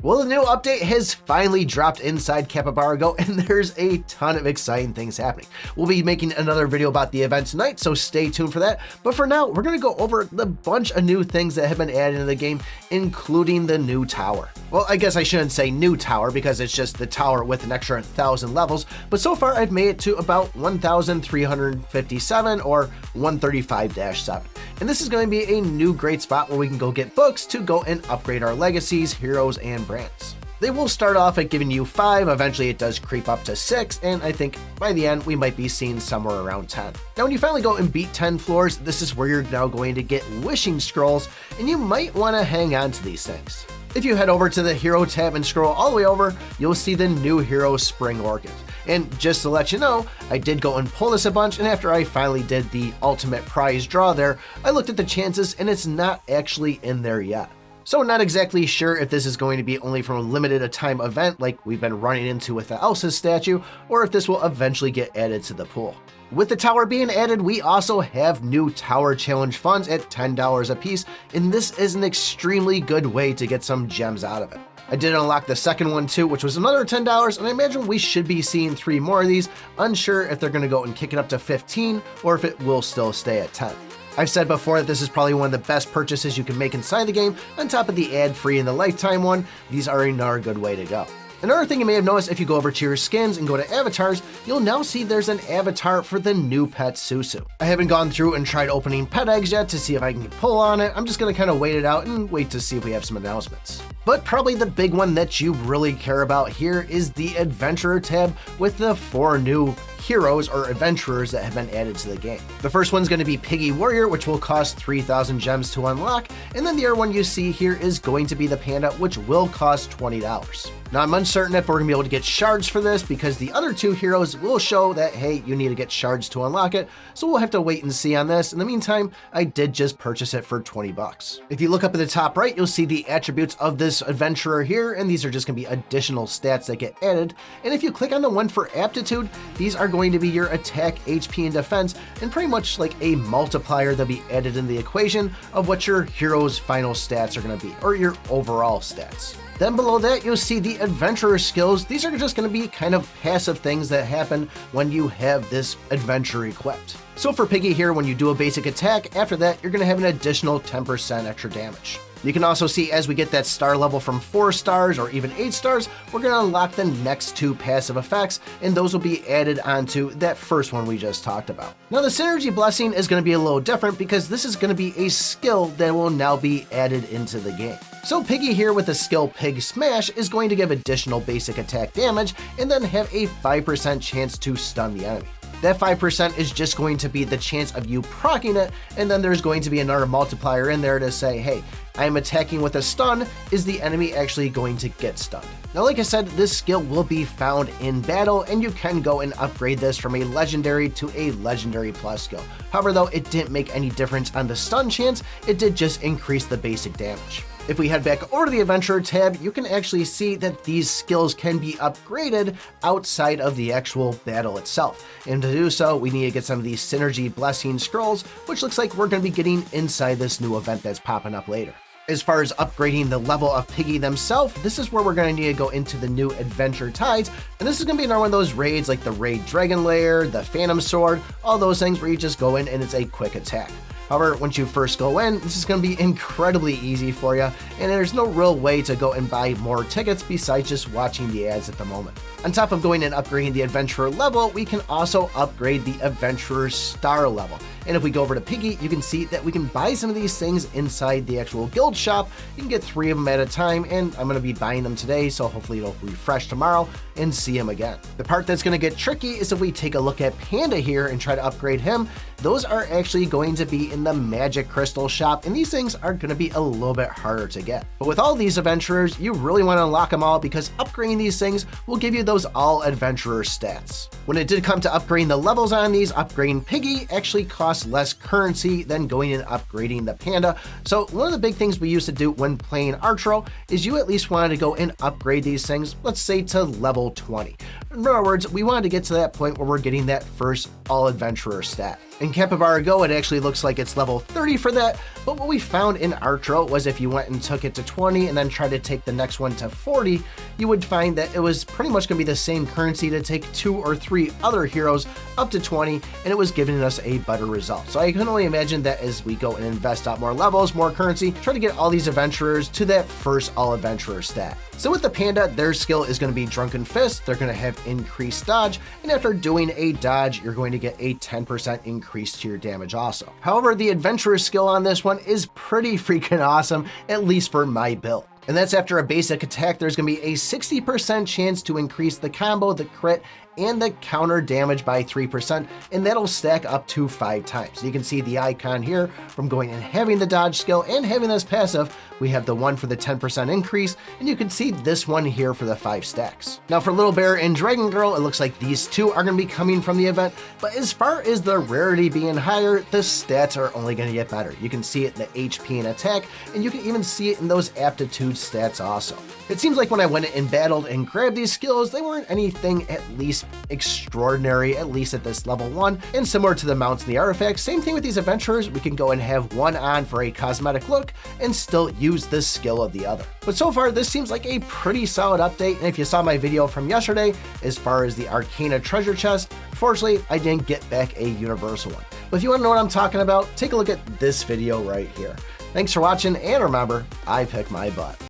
Well, the new update has finally dropped inside Capybara Go, and there's a ton of exciting things happening. We'll be making another video about the event tonight, so stay tuned for that. But for now, we're going to go over the bunch of new things that have been added into the game, including the new tower. Well, I guess I shouldn't say new tower because it's just the tower with an extra 1,000 levels, but so far I've made it to about 1,357 or 135-7. And this is going to be a new great spot where we can go get books to go and upgrade our legacies, heroes, and brands. They will start off at giving you 5, eventually it does creep up to 6, and I think by the end we might be seeing somewhere around 10. Now when you finally go and beat 10 floors, this is where you're now going to get wishing scrolls, and you might want to hang on to these things. If you head over to the hero tab and scroll all the way over, you'll see the new hero Spring Orchid. And just to let you know, I did go and pull this a bunch, and after I finally did the ultimate prize draw there, I looked at the chances and it's not actually in there yet. So not exactly sure if this is going to be only from a limited time event like we've been running into with the Elsa's statue, or if this will eventually get added to the pool. With the tower being added, we also have new tower challenge funds at $10 a piece, and this is an extremely good way to get some gems out of it. I did unlock the second one too, which was another $10, and I imagine we should be seeing 3 more of these. Unsure if they're going to go and kick it up to 15 or if it will still stay at 10. I've said before that this is probably one of the best purchases you can make inside the game, on top of the ad-free and the lifetime one. These are another good way to go. Another thing you may have noticed, if you go over to your skins and go to avatars, you'll now see there's an avatar for the new pet Susu. I haven't gone through and tried opening pet eggs yet to see if I can pull on it. I'm just going to kind of wait it out and wait to see if we have some announcements. But probably the big one that you really care about here is the Adventurer tab with the 4 new heroes or adventurers that have been added to the game. The first one's going to be Piggy Warrior, which will cost 3,000 gems to unlock, and then the other one you see here is going to be the Panda, which will cost $20. Now I'm uncertain if we're going to be able to get shards for this because the other 2 heroes will show that, hey, you need to get shards to unlock it, so we'll have to wait and see on this. In the meantime, I did just purchase it for 20 bucks. If you look up at the top right, you'll see the attributes of this adventurer here, and these are just going to be additional stats that get added. And if you click on the one for aptitude, these are going to be your attack, HP, and defense, and pretty much like a multiplier that'll be added in the equation of what your hero's final stats are going to be, or your overall stats. Then below that, you'll see the adventurer skills. These are just going to be kind of passive things that happen when you have this adventure equipped. So for Piggy here, when you do a basic attack, after that, you're going to have an additional 10% extra damage. You can also see as we get that star level from 4 stars or even 8 stars, we're going to unlock the next 2 passive effects, and those will be added onto that first one we just talked about. Now the Synergy Blessing is going to be a little different because this is going to be a skill that will now be added into the game. So Piggy here with the skill Pig Smash is going to give additional basic attack damage and then have a 5% chance to stun the enemy. That 5% is just going to be the chance of you proccing it, and then there's going to be another multiplier in there to say, hey, I'm attacking with a stun, is the enemy actually going to get stunned? Now, like I said, this skill will be found in battle, and you can go and upgrade this from a legendary to a legendary plus skill. However, though, it didn't make any difference on the stun chance, it did just increase the basic damage. If we head back over to the Adventurer tab, you can actually see that these skills can be upgraded outside of the actual battle itself. And to do so, we need to get some of these Synergy Blessing Scrolls, which looks like we're going to be getting inside this new event that's popping up later. As far as upgrading the level of Piggy themselves, this is where we're going to need to go into the new Adventure Tides, and this is going to be another one of those raids like the Raid Dragon Lair, the Phantom Sword, all those things where you just go in and it's a quick attack. However, once you first go in, this is going to be incredibly easy for you, and there's no real way to go and buy more tickets besides just watching the ads at the moment. On top of going and upgrading the Adventurer level, we can also upgrade the Adventurer Star level. And if we go over to Piggy, you can see that we can buy some of these things inside the actual guild shop. You can get 3 of them at a time, and I'm going to be buying them today, so hopefully it'll refresh tomorrow and see them again. The part that's going to get tricky is if we take a look at Panda here and try to upgrade him. Those are actually going to be in the Magic Crystal shop, and these things are going to be a little bit harder to get. But with all these adventurers, you really want to unlock them all because upgrading these things will give you those all adventurer stats. When it did come to upgrading the levels on these, upgrading Piggy actually costs less currency than going and upgrading the Panda. So one of the big things we used to do when playing Archero is you at least wanted to go and upgrade these things, let's say to level 20. In other words, we wanted to get to that point where we're getting that first all adventurer stat. In Capybara Go, it actually looks like it's level 30 for that, But what we found in archero was if you went and took it to 20 and then tried to take the next one to 40, you would find that it was pretty much going to be the same currency to take 2 or 3 other heroes up to 20, and it was giving us a better result. So I can only imagine that as we go and invest out more levels, more currency, try to get all these adventurers to that first all adventurer stat. So with the panda, their skill is going to be Drunken Fist, they're going to have increased dodge, and after doing a dodge, you're going to get a 10% increase to your damage also. However, the adventurer skill on this one is pretty freaking awesome, at least for my build. And that's after a basic attack, there's going to be a 60% chance to increase the combo, the crit, and the counter damage by 3%, and that'll stack up to 5 times. So you can see the icon here from going and having the dodge skill and having this passive. We have the one for the 10% increase, and you can see this one here for the 5 stacks. Now for Little Bear and Dragon Girl, it looks like these two are going to be coming from the event, but as far as the rarity being higher, the stats are only going to get better. You can see it in the HP and attack, and you can even see it in those aptitude stats also. It seems like when I went and battled and grabbed these skills, they weren't anything at least extraordinary, at least at this level 1, and similar to the mounts and the artifacts, same thing with these adventurers, we can go and have one on for a cosmetic look and still use the skill of the other. But so far, this seems like a pretty solid update, and if you saw my video from yesterday, as far as the Arcana treasure chest, unfortunately, I didn't get back a universal one. But if you want to know what I'm talking about, take a look at this video right here. Thanks for watching, and remember, I pick my butt.